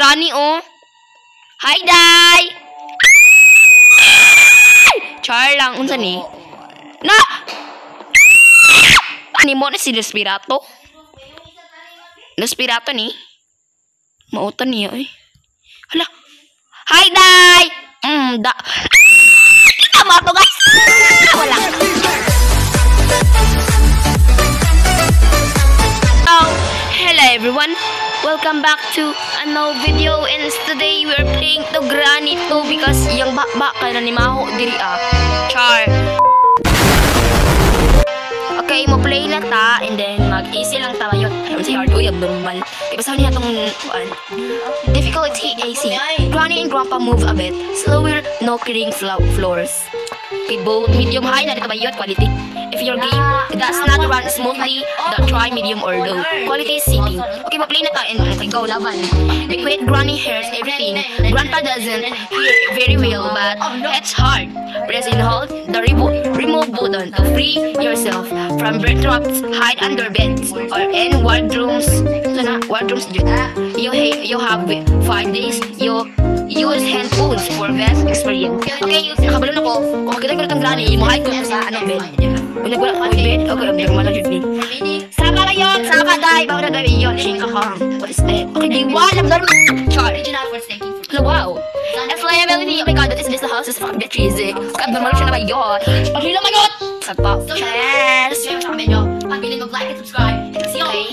Granny, oh. Hi, Day! Char lang, unsa ni? Na! Ani mo na si Respirato? Respirato ni? Mautan niya, eh. Hala! Hi, Day! Da... Tama to, guys! Wala. Hello, everyone. Welcome back to another video, and today we're playing to Granny 2 because yung bakbak ka na ni Maho diri Char. Okay, mo play na ta, and then mag-easy lang ta yun. Ayun si hard, uy, abnormal. Ibasaw niya itong difficulty AC. Granny and Grandpa move a bit. Slower, no clearing floors. Okay, both medium high na dito ba yun? Quality. If your game does not run smoothly, try medium or low. Quality is sitting. Okay, ma-play na ta, and okay, go, laban. The quiet Granny hears everything. Grandpa doesn't hear very well, but it's hard. Press and hold the remove button to free yourself from bird traps, hide under beds, or in wardrooms. You have 5 days. You use hand tools for best experience. Okay, nakabalon ako. Kung makita ko na itong Granny, mahal ko sa bed. Kung nagwala ko bed, okay, hindi ko malajud ni. Saka na yun! Saka dahil! Baka na gawin yun. Shake ka. What is that? Okay, di wala. Char. Original for staking. Wow. That's liability. Oh my god, that is this house is fucking bit cheesy. Abnormal siya na ba yun? Paghila mo yun! Sagpa. Yes! Pagbilin mag-like and subscribe. Okay.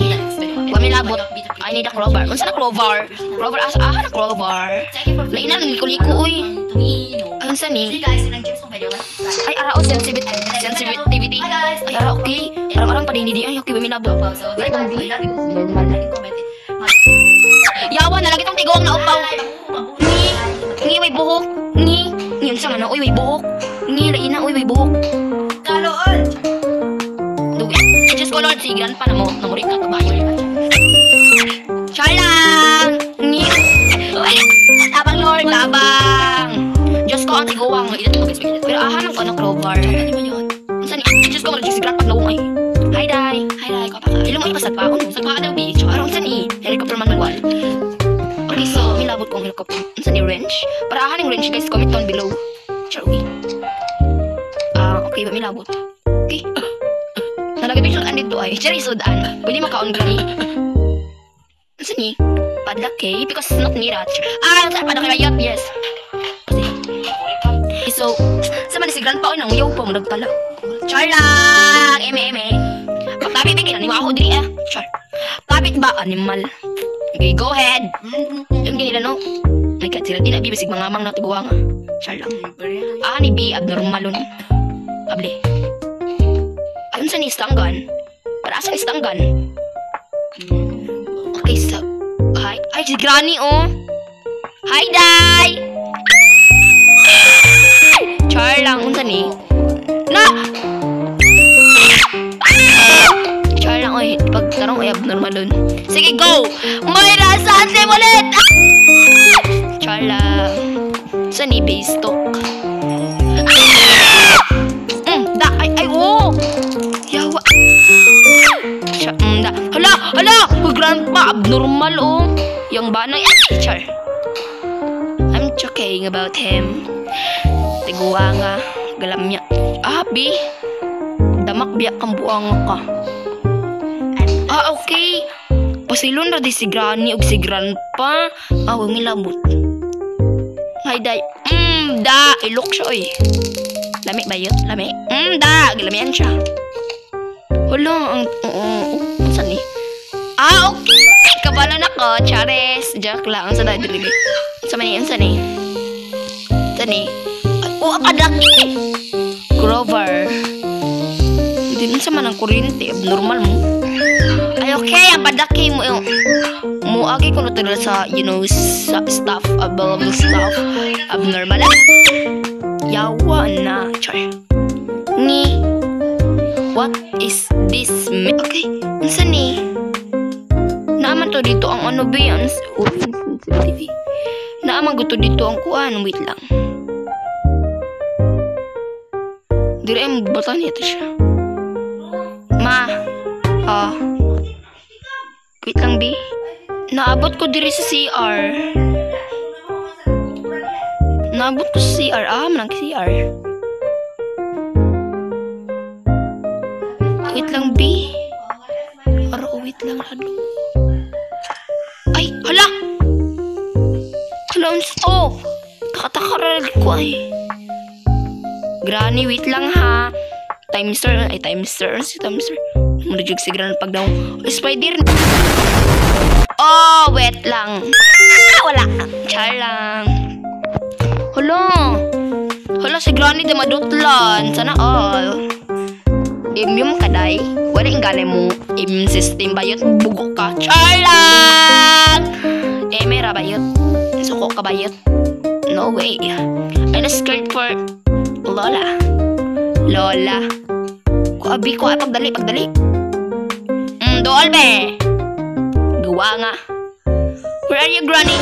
Wami labot. I need a crowbar. Unsa na crowbar? Crowbar. Na crowbar. Lainan, liko-liko, uy. Unsa ni? Ay, arao, sensitivity. Ay, arao, okay. Arang-arang paninidi. Ay, okay, wami labot. Yawa, nalagi tong tigong na upaw. Ngi, may buhok. Ngi. Yun sa ano, uy, may buhok. Ngi, laina, uy, may buhok. Kalood! Just colored, si Grandpa na mo. Namurik ka, kabayo. Char lang! Ngi. Tabang, Lord, tabang. Diyos ko, ang tiguwang. Pero ahanap ko ng crowbar. Saan ni? Diyos ko, malagig si Grandpa na umay. Hi, Day. Hi, Day. Ilong ay pasad pa. Sa pa daw, bitch. Arong saan ni? Helicopter man manual. Okay, so, milabot kong helicopter. Saan ni wrench? Para ahan yung wrench, guys. Comment down below. Char, uy. Okay, ba milabot? Okay. Nalagay picture andito ay. Cherry sodan. Pwede maka-on Granny. Saan ni? Padlock, okay? Because it's not near at. Saan padlock kaya? Yes. Okay, so, sama ni si Grandpa o nang yaw pa mo nagtala. Char lang! Eme. Pagtapit bigyan, anima ako diri Char. Tapit ba, animal? Okay, go ahead. Yung ganila, no? My God, sila din na bibisig mga amang natiguang. Char lang. Ni B, abnormal nun. Able. Ayun sa ni stanggan. Para asa ni stanggan? Okay, so. Hi, si Granny, oh. Hi, Day! Char lang, unsa ni? Na! Char lang, oy. Pagtarong, ay abnormal dun. Sige, go! Moira, saan si ulit? Char lang. Saan ni base talk? Yawa. Hala! Grandpa, abnormal, oh. Yung banay, Char. I'm joking about him. Tiguwa nga, galam niya. Bi. Damak biyak kang buang ka. Okay. Pasilon na di si Granny o si Grandpa. Huwag milabot. Hi, Day. Ilok siya, oy. Lami ba yun? Lami? Gilamian siya. Wala, saan ni? Okay! Kabalan ako, Chares. Jack lang, saan na dilibi? Saan ni? Saan ni? Padaki! Grover. Hindi nun sa manang kuryente. Abnormal mo. Ay, okay, ang padaki mo. Muagi ko na sa, stuff, available stuff. Abnormal. Yawa na. Char. Ni. What is this? Okay. Nasa ni? Naaman to dito ang ano ba yan? TV. Naaman ko to dito ang kuan. Wait lang. Dire ang bata nito siya. Ma. Wait lang, B. Naabot ko diri sa CR. Naabot ko sa CR. Manang CR. Wait lang, B. Wait lang, halo. Ay, hala! Hala, oh! Kakatakaral ko ay. Granny, wait lang ha. Timester. Si Timester. Manajig si Granny pag daw. Spider. Oh, wait lang. Wala. Char lang. Hala, si Granny di madutlan. Sana all. Immune ka, day. Wala yung gani mo. Immune system ba yun? Bugo ka. Char lang! Mera ba yun? Suko ka ba yun? No way. I'm scared for Lola. Kuabi ko ay pagdali. Dool be. Gawa nga. Where are you, Granny?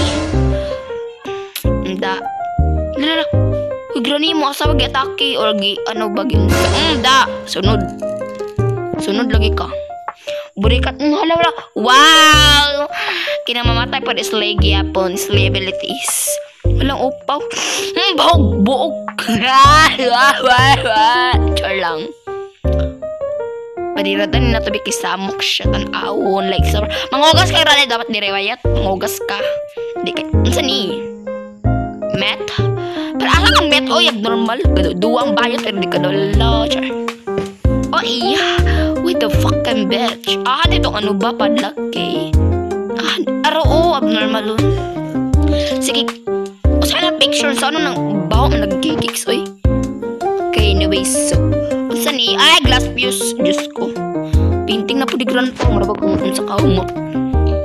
Da. Lala. Uy, Granny mo asawa gi-atake or ano ba yun? Da. Sunod lagi ka. Burikat. Hala. Wow! Kinamamatay pa is lagi yapon. Slay abilities. Walang upaw. Buog. Char lang. Padiratan na tabi kisamok siya tan-awon. Like, so, mangugas ka rin dapat direwayat. Mangugas ka. Di ka. Ano ni? Met? Pero ang met, abnormal. Duwang bayot. Pero di ka dolo. Char. Iya. Wait the fucking bitch. Dito ano ba padlaki? Abnormal nun. Sige. Sana picture sa ano nang baho nag-gigiks, oy. Okay, anyways, so. Unsa ni? Glass fuse. Diyos ko. Painting na po di grandpa. Marabag kung sa kahumot.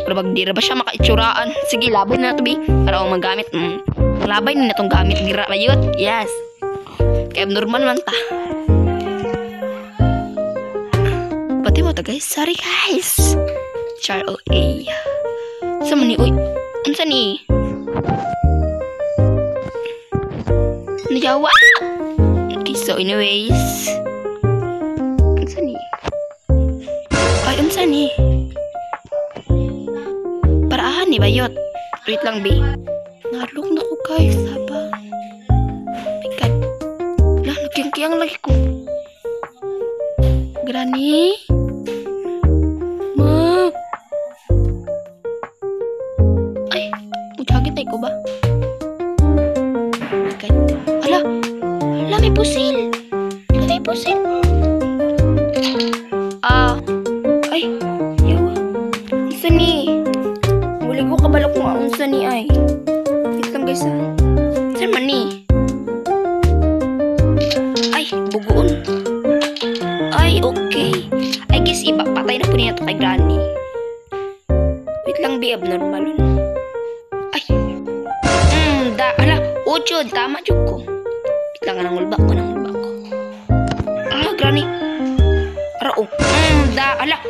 Marabag di ra ba siya makaitsuraan. Sige, labay na ito, bi. Para akong magamit. Labay na itong gamit. Gira ba yun? Yes. Kaya abnormal man ta. Pati mo ta, guys. Sorry, guys. Char, okay. Sama ni, uy. Unsa ni? Najawa! Okay, so anyways. Unsa ni? Ay, unsa ni? Paraahan ni bayot. Wait lang, B. Nalok na ko, guys. Haba. My God. Wala, nagkiyang-kiyang lagi ko. Granny? Ma? Ay, mujagit na ko ba? May pusil. Ay, yawa. Unsa ni? Muli ko kabalo kung unsa ni ay. Wait lang guys ha. Saan man ni? Ay, bugoon. Ay, okay. I guess iba, patay na po niya ito kay Granny. Wait lang, be abnormal. Ay. Uchod, tama dyan ko. Lang nang ulbak ko. Granny. Arao. Ala.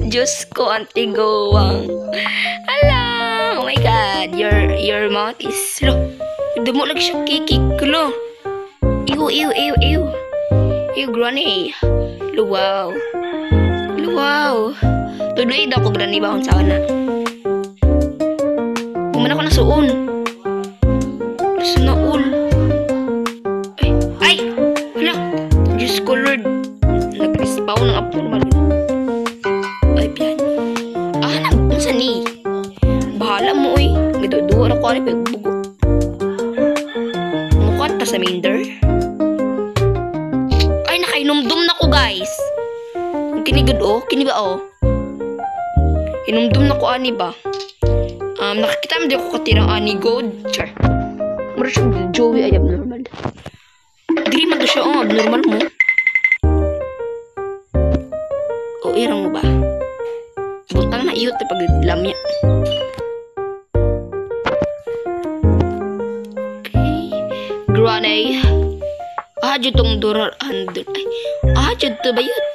Diyos ko, antigowang. Ala. Oh my God. Your mouth is slow. Damo lagi siya kikik. Lo. Ew, Granny. Luwaw. Tuloy daw ko, Granny, ba kung saan na. Kumana ko na suon. Sunaul. Ay! Hala! Diyos ko, Lord. Nag-respawn ng abnormal. Ay, piyan. Nasa ni? Bahala mo, oy. Gito-duwa na ko, bugo. Mukat ta sa minder. Ay, nakainomdom na ko, guys. Kinigod, Kini ba, Inumdum na ko, ani ba? Nakakita mo din ako katirang ani gold. Char. Mura siya Joey ay abnormal. Dili man to siya, abnormal mo. Irang mo ba? Buntang na iyot na paglamya. Okay. Granny. Jud tong durar under. Jud to bayot.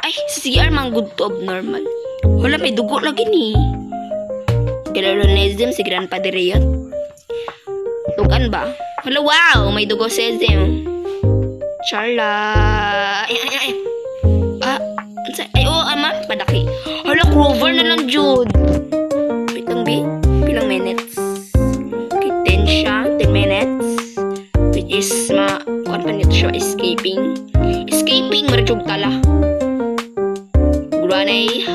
Ay, CR man good to abnormal. Wala, may dugo lagi ni. Galalonism si Grandpadre yun. Tugan ba? Wala, wow, may dugo sesem. Charla. Ay. Ay, oo, ama. Padaki. Hala, Clover na lang, Jude. Wait lang, B. Pilang minutes? Okay, 10 siya. 10 minutes. Which is, kuwan pa nito siya, escaping. Escaping, marajog tala. Granay.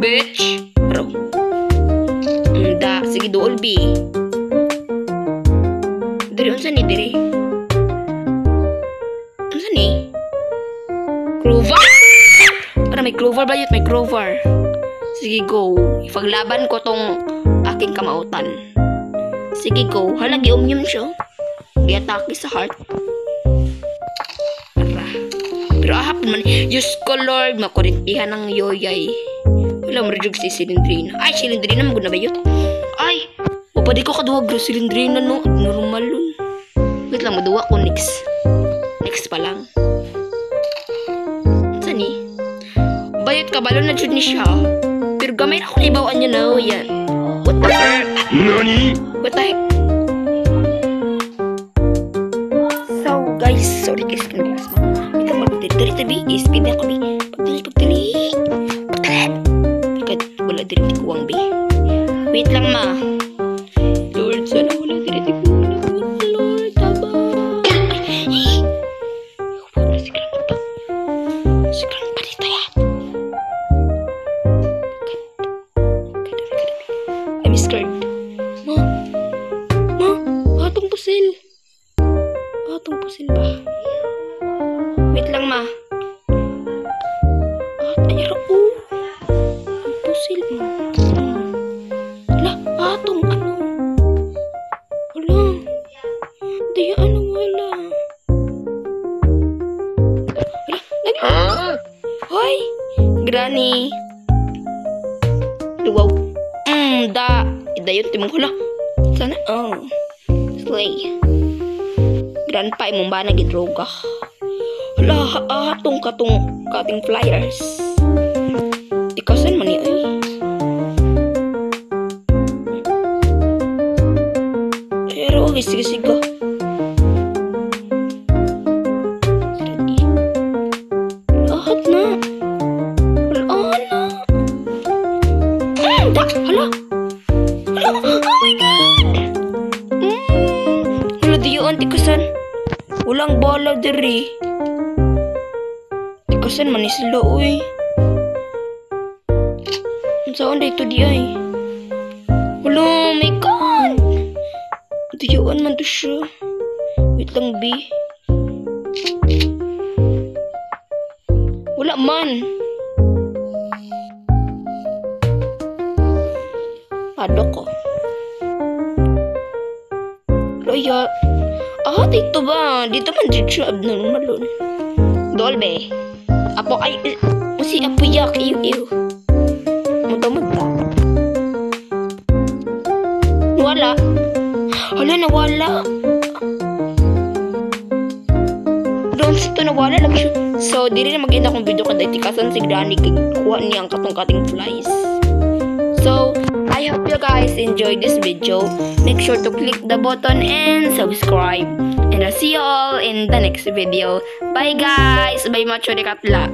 Bitch. Bro. Sige, dool, B. Dari, unsa ni, Dari? Unsa ni? Clover! Para may Clover ba yun? May Clover. Sige, go. Ipaglaban ko tong aking kamautan. Sige, go. Hala, giumyum siya. Giatake sa heart. Para. Pero ahap naman. Diyos ko, Lord. Makurintihan ng yoyay. Wala, marajog si Silindrina. Ay, Silindrina, maguna ba yun? Ay! Pwede ko kaduwag bro, Silindrina, no? Normal yun. Wait lang, maduwa ko next. Next pa lang. Saan eh? Bayot ka, balon na dyan ni siya. Pero gamay na ako na ibawaan niya na. Yan. What the heck? Nani? What the heck? So, guys, sorry guys, kung bilas mo. Wait lang, magdali tabi. Speed na kami. Pagdali. Pagkat wala din ko ang bi. Wait lang, ma. Lord, sana wala din ko. Lord, taba. Sigran pa dito yan. I'm scared. Ma, atong pusil. Atong pusil ba? Wait lang, ma. Ayara po. Ang pusil mo. Wala, atong ano. Wala. Daya ano wala. Wala. Hoy! Granny. Luwaw. Idayon timong hula. Sana, slay. Grandpa, imong ba nagidroga? Hala, atong kating flyers. Ikasan man niya, ay. Pero, okay, sige. Lahat na. Wala na. Hala. Oh my God. Hala, diyo, antikasan. Walang bala diri. Tikasan man sila, uy. Saan dito di ay? Wala, oh my God. Diyaan man to siya. Wait lang, B. Wala man. Ado ko. Loya. Dito ba? Dito man dito siya abnormal nun. Dolbe. Apo ay... Si Apo yak. Iyo. Mutamad ba? Wala. Hala, nawala. Doon sito nawala lang siya. So, di rin maganda kung video kada itikasan si Granny kuha niya ang katong-kating flies. So, I hope you guys enjoyed this video. Make sure to click the button and subscribe. And I'll see you all in the next video. Bye guys! Bye macho de katla.